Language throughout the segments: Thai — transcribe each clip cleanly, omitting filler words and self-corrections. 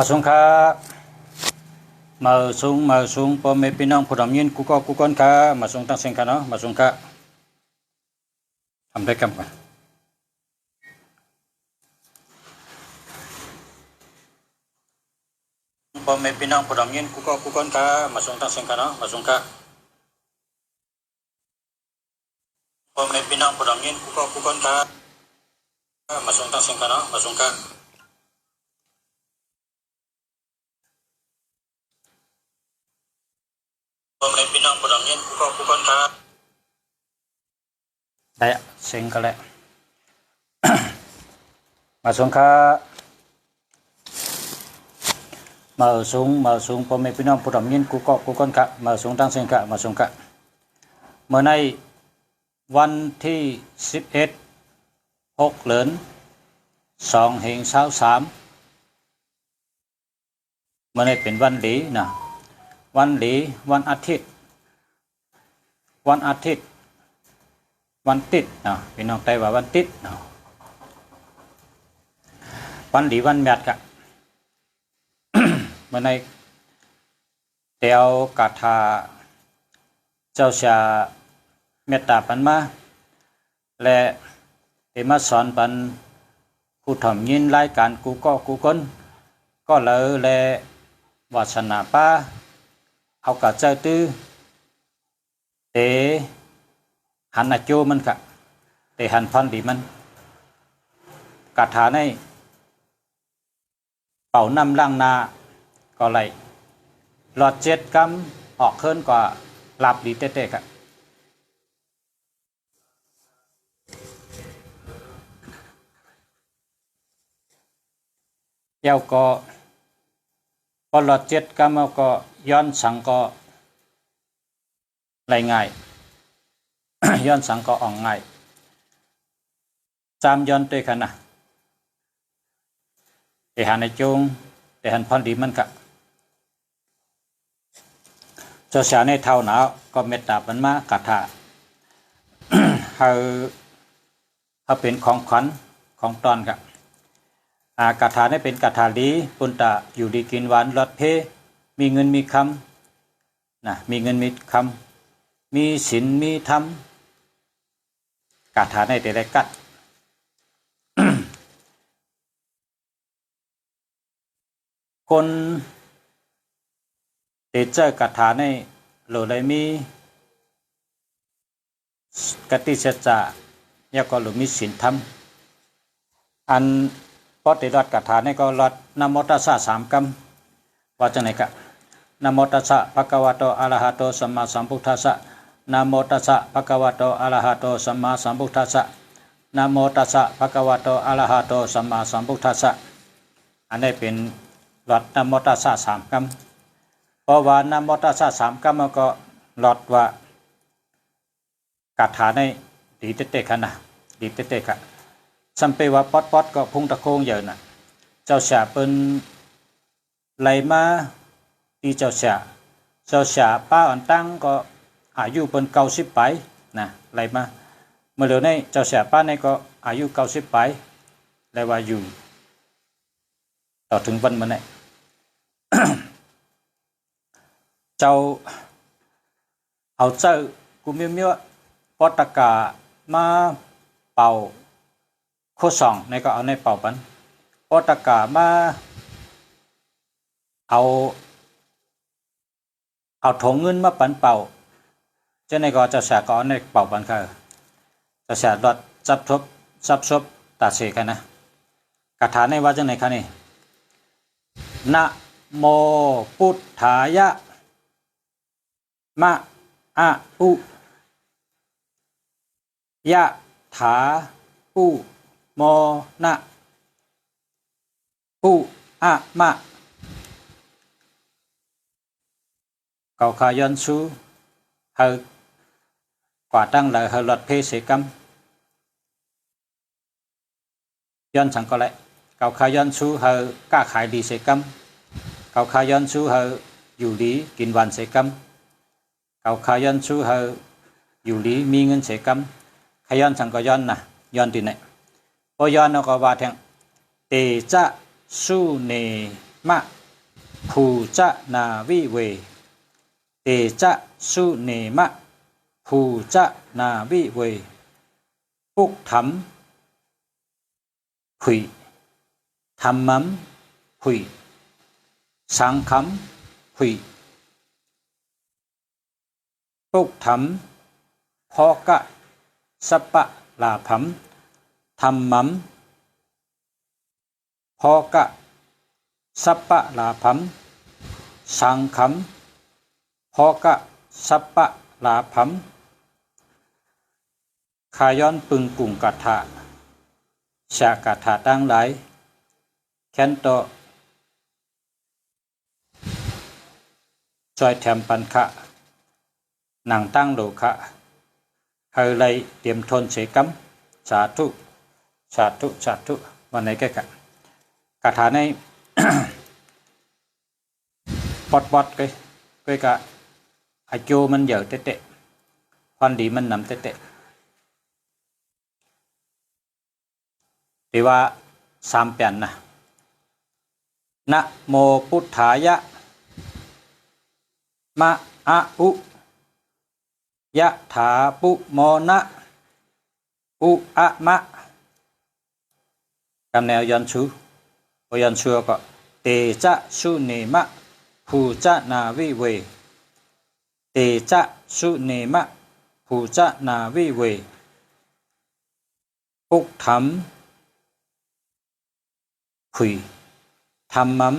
มาส่งครับมาส่งพ่อแม่พี่น้องผู้ดำยินกูก่อนครับมาส่งตั้งเสียงกันเนาะมาส่งครับทำได้กันปะพ่อแม่พี่น้องผู้ดำยินกูก่อนครับมาส่งตั้งเสียงกันเนาะมาส่งครับพ่อแม่พี่น้องผู้ดำยินกูก่อนครับมาส่งตั้งเสียงกันเนาะมาส่งครับพ่อแม่พี่น้องผู้ดำยินกูก่อนครับได้เสียงกันแล้ว มาส่งครับมาส่งพ่อแม่พี่น้องผู้ดำยินกูก่อนครับมาส่งตั้งเสียงครับมาส่งครับเมื่อในวันที่11 6 เหลือน2 เหง23เมื่อในเป็นวันหลีนะวันหลีวันอาทิตย์วันติดนะพี่น้องไต้ว่าวันติดนะวันหลีวันแมดกะ เมื่อในเตียวกาถาเจ้าชาเมตตาปันมาและเอมาสอนปันผู้ทำยินรายการกูคนก็เลยและวาสนาป้าเอากะเจ้าตื้อเตหันอาโจมันกะเตหันพันดีมันกาถาในเป่านำล่างนาก็เลยหลอด7 กำออกเคินกว่าหลับดีเต้ๆกะเย้าก็พอหลอด7 กำเอาก็ย้อนสังก็ไหลง่าย ย้อนสังก็อ่องง่ายจำย้อนด้วยกันนะแต่หันในจงแต่หันพันดีมันกะเจ้าชาในเท่าหนาวก็เมตตาปันมากาถา เขาเป็นของขวัญของตอนกับกาถาได้เป็นกาถาดีปุณตะอยู่ดีกินหวานรสเพมีเงินมีคำนะมีเงินมีคำมีศีลมีธรรมกาถาในแต่ละกัด คนเตเจอกาถาในโลเลยมีกติเสจายาก็หลุมีศีลธรรมอันพอติดรอดกาถาในก็รอดนะโมตัสสะ3 กำว่าจังไหนกะนะโมตัสสะภะคะวะโตอะระหะโตสัมมาสัมพุทธัสสะนะโมตัสสะภะคะวะโตอะระหะโตสัมมาสัมพุทธัสสะนะโมตัสสะภะคะวะโตอะระหะโตสัมมาสัมพุทธัสสะอันนี้เป็นรอดนะโมตัสสะ3 กำเพราะว่านะโมตัสสะ3 กำมันก็รอดว่ากาถาในดีเตะๆกันนะดีเตะๆกันสัมเปว่าป๊อดก็พุงตะโคงเยอะนะเจ้าชาเป็นไหลมาตีเจ้าชาป้าอ่อนตั้งก็อายุเป็น90 ปีนะไหลมาเมื่อเร็วนี้เจ้าชาป้าในก็อายุ90 ปีและว่าอยู่ต่อถึงวันมันเนี่ย เจ้าเอาเจ้ากูเมียวปอตกามาเป่าโคสองในก็เอาในเป่าปันปอตกามาเอาถงเงินมาปันเป่าเจ้าในก็จะแสก็เอาในเป่าปันค่ะจะแสดอดซับซบตาเสกันนะคาถาในว่าจังไหนคะนี่นะโมพุทธายะมะอะอุยะถาปุโมนะปุอะมะเก่าขายันซูเฮกว่าตั้งเลยเฮหลอดเพเสกัมยันสังก็เลยเก่าขายันซูเฮก้าขายดีเสกัมเก่าขายันซูเฮอยู่ดีกินวันเสกัมเก่าขายันซูเฮอยู่ดีมีเงินเสกัมขยันสังก็ยันนะยันที่ไหนพอยันเราก็ว่าแทงเตจะสุเน มะภูจะนาวิเวเตจะสุเนมะภูจะนาวิเวปุกธรรมผุยธรรมัมผุยสังฆัมผุยปุกธรรมพอกะสัปปะลาภัมธรรมัมพอกะสัปปะลาภัมสังฆัมพอกะสัปปะลาภัมขย้อนปึงกุ่งกัฏฐะชากัฏฐะตั้งหลายแค้นโตจอยแถมปันคะหนังตั้งโลคะเฮเลยเตรียมทนเสกัมสาธุสาธุสาธุวันไหนแกกะคาถาใน ปอดcái cả ai cho mình giờ tệ tệ hoàn đi mình nằm tệ tệ thìว่า3เปลี่ยนนะนะโมพุทธายะมะอะอุยะถาปุโมนะอุอะมะคำแนวยันชูยันชูก็เตจะสุเนมะภูจะนาวิเวเตจะสุเนมะภูจะนาวิเวปุกธรรมผุยธรรมัม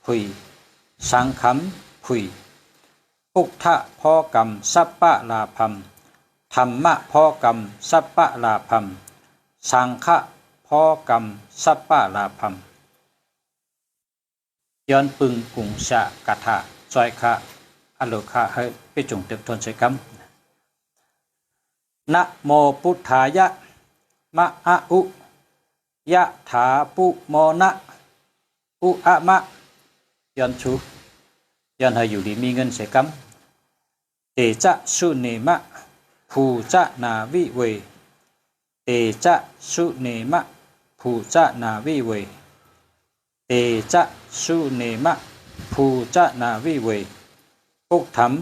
ผุยสังฆัมผุยปุกทะพอกรรมสัปปะลาภัมธรรมะพอกรรมสัปปะลาภัมสังฆะพอกรรมสัปปะลาภัมย้อนปึงกุงชะกะทะจอยคะอโลคะให้ไปจงเต็มทนใช้คำนะโมพุทธายะมะอะอุยะถาปุโมนะอุอะมะย้อนชูย้อนให้อยู่ดีมีเงินใช้คำเตจะสุเนมะภูจะนาวิเวเตจะสุเนมะภูจะนาวิเวเตจะสุเนมะภูจะนาวิเวปุกธรรม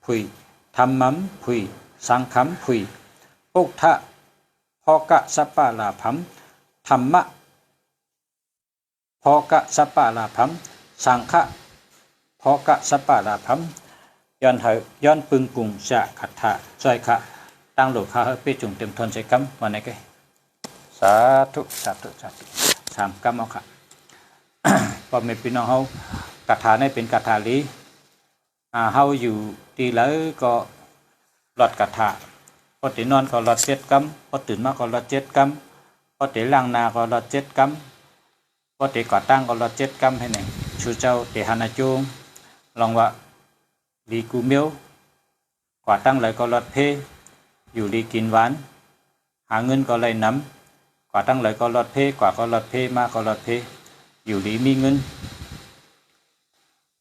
ผุยธรรมัมผุยสังฆัมผุยปุกทะพอกะสัปปะลาภัมธรรมะพอกะสัปปะลาภัมสังฆะพอกะสัปปะลาภัมย้อนย้อนปึงกุงชะขัดทะจอยคะตั้งโลคะให้ไปจุงเต็มทนใช้คำวันไหนกันสาธุสาธุสาธุ3คำเอาค่ะ พอแม่พี่น้องเฮากะถาในเป็นกะถาลีเฮาอยู่ที่แล้วก็หลอดกะถาพอตื่นนอนก็หลอด7 กำพอตื่นมาก็หลอด7 กำพอตื่นล้างหน้าก็หลอด7 กำพอตื่นก่อตั้งก็หลอด7 กำให้หนึ่งชูเจ้าเตหานาจูงลองว่าลีกูเมียวก่อตั้งเลยก็หลอดเพอยู่ดีกินหวานหาเงินก็เลยน้ำก่อตั้งเลยก็หลอดเพกว่าก็หลอดเพมาก็หลอดเพอยู่ดีมีเงิน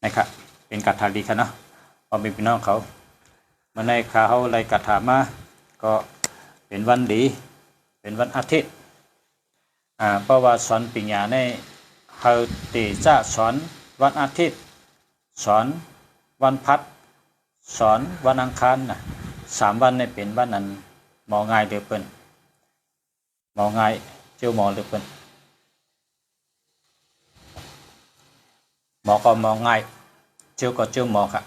นะครับเป็นกาถาดีค่ะเนาะพอมีพี่น้องเขาเมื่อในข้าเขาไล่กาถามาก็เป็นวันดีเป็นวันอาทิตย์เพราะว่าสอนปัญญาในเขาตีจะสอนวันอาทิตย์สอนวันพัดสอนวันอังคารนะ3 วันในเป็นวันนั้นหมอง่ายเดือเปิ้นหมอง่ายเจ้าหมอเดือเปิ้นหมอก็หมอง่ายเจ้าก็เจ้าหมอค่ะ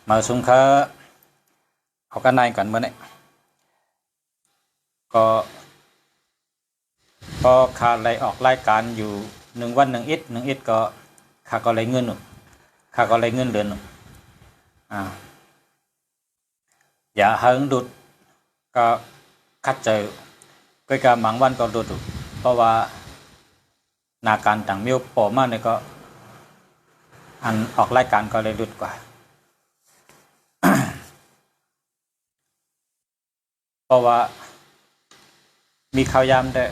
มาสงเคราะห์เอากันนายกันเมื่อนี้ก็พอขาดอะไรออกรายการอยู่1 วัน1 อิฐก็ขาก็เลยเงินขาก็เลยเงินเดือนอย่าเฮิงดุดก็คัดเจอก็การบางวันก็ดุดเพราะว่านาการต่างมีปอมากเนี่ยก็อันออกรายการก็เลยดุดกว่า เพราะว่ามีข่าวยามได้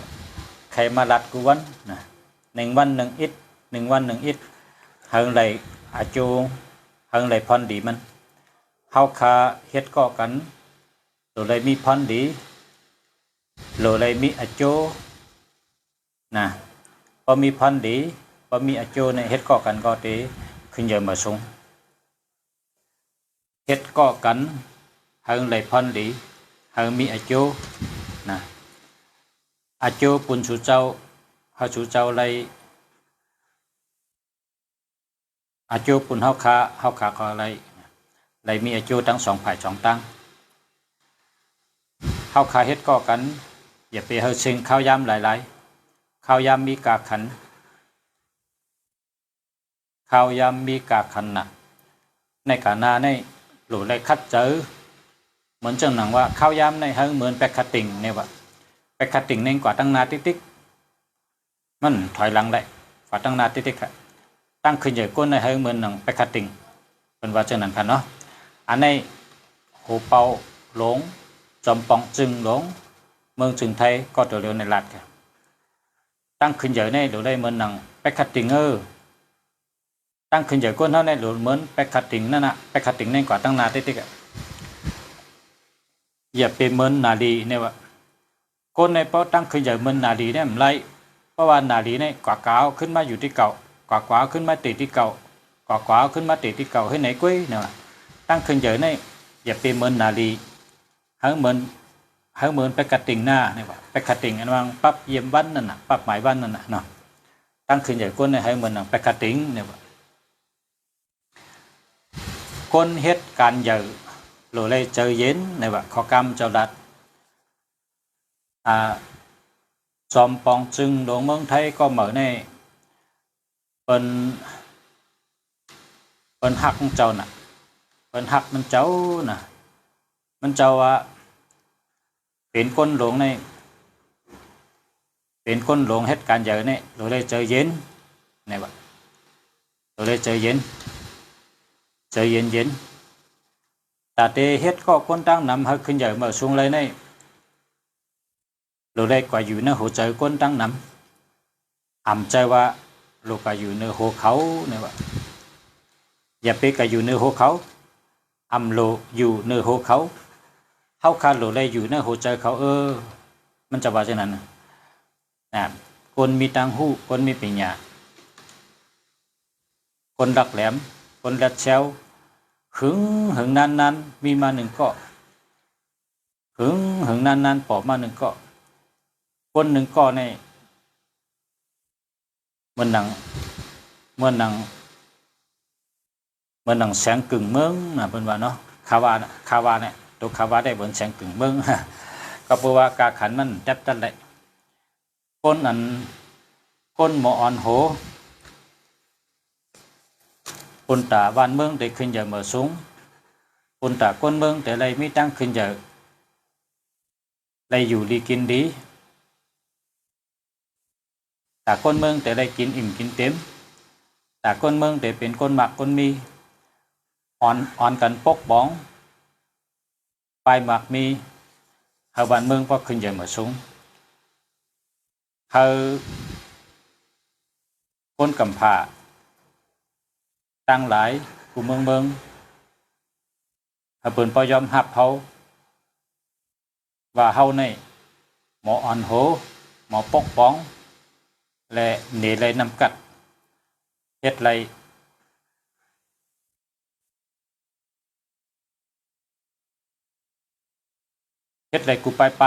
ใครมาลัดกูวันนะ1 วัน 1 อิฐ1 วัน 1 อิฐเฮิงไหลอาจูเฮิงไหลพรดีมันเฮาคาเฮ็ดก่อกันโดยเลยมีพรดีโดยเลยมีอาจูนะ พอมีพันดีพอมีอาโจในเฮ็ดก่อกันก็เตขึ้นเยอะมาสูงเฮ็ดก่อกันหึงไหลพันดีหึงมีอาโจนะอาโจปุ่นชูเจ้าเฮาชูเจ้าไหลอาโจปุ่นเฮาขาก็ไหลมีอาโจทั้งสองฝ่ายสองตั้งเฮาขาเฮ็ดก่อกันอย่าไปเฮาซึ่งข้าวยำหลายๆข้าวยำมีกาขันข้าวยำมีกาขันน่ะในกานาในหลุเลยคัดเจอเหมือนจังหนังว่าข้าวยำในเฮาเหมือนแปกคติงเนี่ยว่าแปกคติงในกว่าตั้งนาติ๊กมันถอยหลังได้กว่าตั้งนาติ๊กค่ะตั้งขึ้นใหญ่ก้นในเฮาเหมือนหนังแปกคติงเป็นว่าจังนั้นค่ะเนาะอันในโหเปาหลงจอมปองจึงหลงเมืองจึงไทยก็ตัวเร็วในลาดค่ะตั้งขึ้นใหญ่ในหรือได้เหมือนหนังแปกคติงตั้งขึ้นใหญ่ก้นเท่าในหรือเหมือนแปกคติงนั่นน่ะแปกคติงในกว่าตั้งนาติ๊กอ่ะอย่าไปเหมือนนาลีเนี่ยว่าก้นในเป้าตั้งขึ้นใหญ่เหมือนนาลีเนี่ยมันไรเพราะว่านาลีเนี่ยกว่าเก่าขึ้นมาอยู่ที่เก่ากว่าขึ้นมาติดที่เก่ากว่าขึ้นมาติดที่เก่าให้ไหนกุ้ยเนี่ยตั้งขึ้นใหญ่ในอย่าไปเหมือนนาลีหางเหมือนไปกระติ่งหน้าเนี่ยว่าไปกระติ่งอันวางปั๊บเยี่ยมวันนั่นน่ะปั๊บหมายวันนั่นน่ะเนาะตั้งขึ้นใหญ่ก้นในหางเหมือนไปกระติ่งเนี่ยว่าก้นเฮ็ดการใหญ่โหลเลยเจอเย็นเนี่ยว่าข้อกรรมเจ้าดัดจอมปองจึงหลวงเมืองไทยก็เหมือนในเป็นหักเจ้าน่ะเป็นหักมันเจ้าน่ะมันเจ้าว่าเป็นคนหลวงในเป็นคนหลวงเฮ็ดการใหญ่เนี่ยโดยเลยเจอเย็นเนี่ยว่าโดยเลยเจอเย็นแต่เตเฮ็ดก็คนตั้งนำให้ขึ้นใหญ่มาสูงเลยในโดยเลยกว่าอยู่ในหัวใจคนตั้งนำใจว่าลูกก็อยู่ในหัวเขาเนี่ยว่าอย่าไปก็อยู่ในหัวเขาโลอยู่ในหัวเขาเฮาคาโลเลยอยู่ในหัวใจเขามันจะว่าจังนั้นนะคนมีตังหูคนมีปัญญาคนรักแหลมคนรักแชวหึงนานมีมาหนึ่งก็หึงนานปอบมาหนึ่งก็คนหนึ่งก็ในเหมือนหนังแสงกึ่งเมืองนะเป็นว่าเนาะคาวาเนี่ยตัวคาวาได้เหมือนแสงกึ่งเมืองก็เพราะว่ากาขันมันจับจันได้ก้นหมออ่อนโหคนตาบ้านเมืองได้ขึ้นใหญ่เหมือสูงคนตาก้นเมืองแต่ไรไม่ตั้งขึ้นใหญ่ไรอยู่ดีกินดีตาก้นเมืองแต่ไรกินอิ่มกินเต็มตาก้นเมืองแต่เป็นก้นหมักก้นมีอ่อนกันปกบ้องปลายหมักมีเฮาบ้านเมืองพอขึ้นใหญ่เหมือสูงเฮาคนกำพร้าตั้งหลายกูเมืองเฮาเปิ้นบ่ยอมรับเฮาว่าเฮาในหมออ่อนโหหมอปกป้องและหนีเลยนำกัดเฮ็ดไรกูไป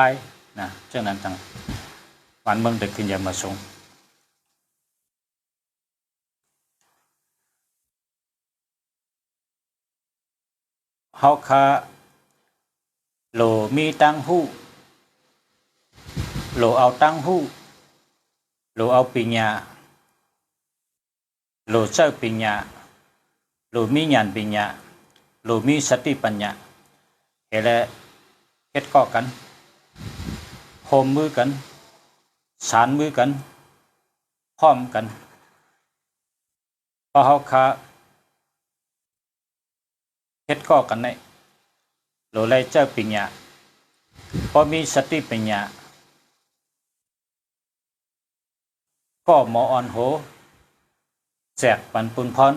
นะจังนั้นทั้งบ้านเมืองได้ขึ้นใหญ่มาสูงเฮาคาโหลมีตังหู้โหลเอาตังหู้โหลเอาปัญญาโหลเจ้าปัญญาโหลมีญาณปัญญาโหลมีสติปัญญาเฮ็ดก่อกันโฮมมือกันสานมือกันพร้อมกันพอเฮาคาเฮ็ดก่อกันในโหลเลยเจ้าปัญญาพอมีสติปัญญาก็หมออ่อนโหแจกปันปุนพร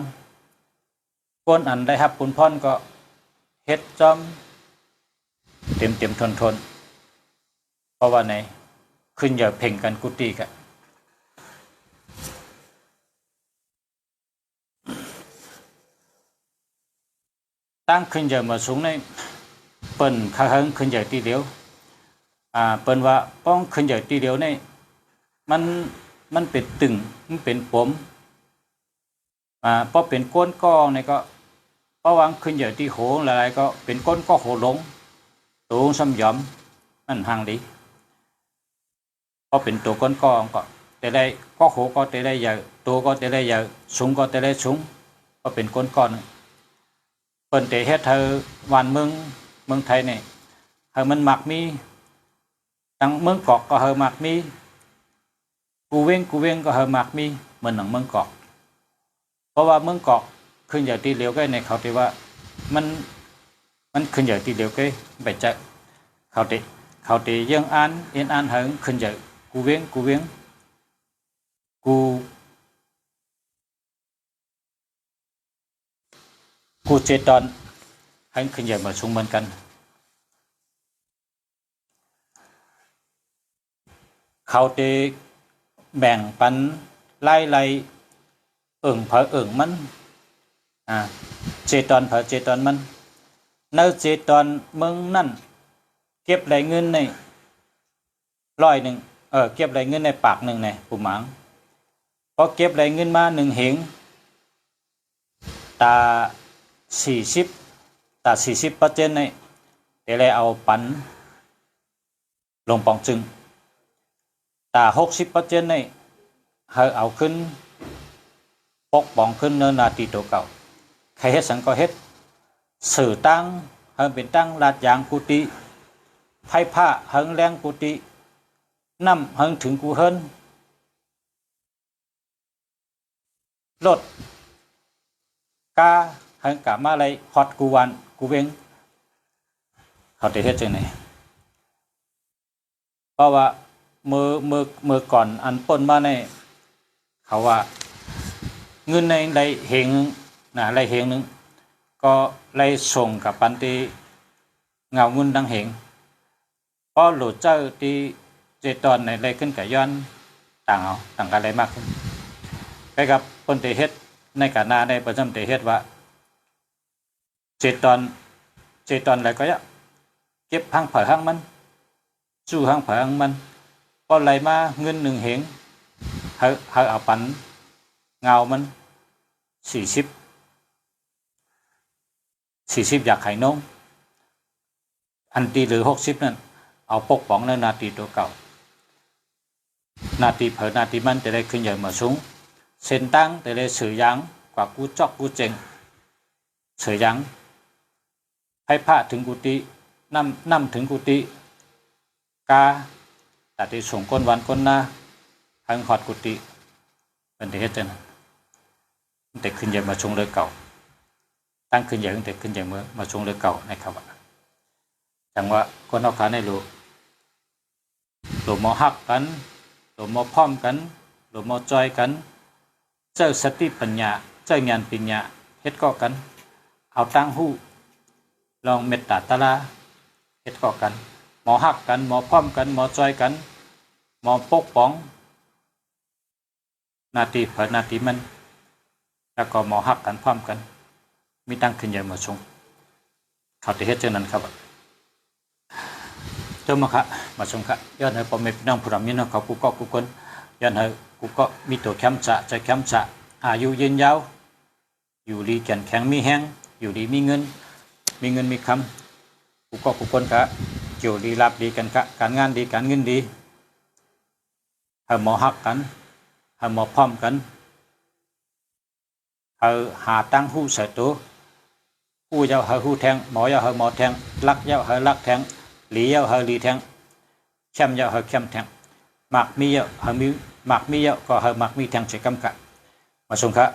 ก้นอันได้รับปุนพรก็เฮ็ดจอมเต็มทนเพราะว่าไหนขึ้นอย่าเพ่งกันกุฏิกะ ตั้งขึ้นเยอะมาสูงในเปิ้นข้าเฮิงขึ้นเยอะทีเดียวเปิ้นว่าป้องขึ้นเยอะทีเดียวในมันเป็นตึงมันเป็นผมเพราะเป็นก้นก้องเนี่ยก็เพราะวางขึ้นเยอะที่โหอะไรก็เป็นก้นก็โหลงตูงซ้ำยอมมันห่างดีเพราะเป็นตัวก้นก้องก็แต่ได้ก็โหก็แต่ได้ใหญ่ตัวก็แต่ได้ใหญ่สูงก็แต่ได้สูงก็เป็นก้นก้อนเปิ้นแต่เฮ็ดเธอวันเมืองไทยเนี่ยเฮามันมักมีตั้งเมืองเกาะก็เฮามักมีกูเว้งก็เฮามักมีเหมือนหนังเมืองเกาะเพราะว่าเมืองเกาะขึ้นอย่างที่เดียวกันในเขาที่ว่ามันขึ้นอย่างที่เดียวกันไปจะเขาที่ยังอ่านเอ็นอ่านเฮาขึ้นอย่างกูเว้งกูเจตอนให้ขึ้นอย่างมาสูงเหมือนกันเขาที่แบ่งปันไล่เผอมันเจตอนเผอเจตอนมันเนื้อเจตอนมึงนั่นเก็บไหลเงินใน100เก็บไหลเงินในปากหนึ่งในปุ่มหมางพอเก็บไหลเงินมา1เหงตา40%ในเดี๋ยวเลยเอาปันลงปองจึงตา60%ในเอาขึ้นปกป้องขึ้นเนินนาทีตัวเก่าใครเฮ็ดสังก็เฮ็ดสื่อตั้งเฮิงเป็นตั้งลาดยางกุฏิไผ่ผ้าเฮิงแรงกุฏิน้ำเฮิงถึงกูเฮินรถกาเฮิงกะมาอะไรฮอดกูวันกูเวงเขาได้เฮ็ดจังได๋เพราะว่าเมื่อก่อนอันป้นมาในเขาว่าเงินในได้เหงไรเหงนึงก็ไรส่งกับปันตีเงาเงินดังเหงเพราะหลุดเจ้าที่เจตอนในไรขึ้นกับย้อนต่างกันอะไรมากขึ้นไปกับคนเตเฮ็ดในกานาในประจำเตเฮ็ดว่าเจตอนอะไรก็ยะเก็บห้างเผยห้างมันสู้ห้างเผยห้างมันพอไรมาเงิน1เหงเอาปันเงามัน40อยากไข่นงอันตีหรือ60นั่นเอาปกป้องในนาทีตัวเก่านาทีเผยนาทีมันจะได้ขึ้นใหญ่มาสูงเส้นตั้งจะได้สื่อยังกว่ากูจอกกูเจงสื่อยังให้พระถึงกุฏิน้ำถึงกุฏิกาแต่ที่ส่งก้นวันก้นหน้าหังหอดกุฏิเป็นที่เฮ็ดจังนั้นแต่ขึ้นใหญ่มาชงเลยเก่าตั้งขึ้นใหญ่ตั้งแต่ขึ้นใหญ่มาชงเลยเก่านะครับจังว่าคนเอาขาในหลูมอฮักกันหลูมอพร้อมกันหลูมอจอยกันเจ้าสติปัญญาเจ้าญาณปัญญาเฮ็ดก็กันเอาตั้งหู้ลองเมตตาตะลาเฮ็ดก็กันหมอฮักกันหมอพร้อมกันหมอจอยกันหมอปกป้องนาทีเผยนาทีมันแล้วก็หมอฮักกันพร้อมกันมีตั้งขึ้นใหญ่มาชงเขาจะเฮ็ดเช่นนั้นครับเจ้ามาค่ะมาชงค่ะย้อนให้พ่อแม่พี่น้องผู้รับยินเขากูก็กูคนย้อนให้กูก็มีตัวแคมจะใจแคมจะอายุยืนยาวอยู่ดีแข็งมีแห้งอยู่ดีมีเงินมีคำกูก็กูคนค่ะเกี่ยวดีรับดีกันค่ะการงานดีการเงินดีให้หมอฮักกันให้หมอพร้อมกันหาตั้งหู้ใส่ตัวหู้เจ้าหู้แทงหมอเจ้าหมอแทงลักเจ้าลักแทงหลีเจ้าหลีแทงเข้มเจ้าเข้มแทงหมักมีเจ้ามีหมักมีเจ้าก็หมักมีแทงใช้กำกะมาชมครับ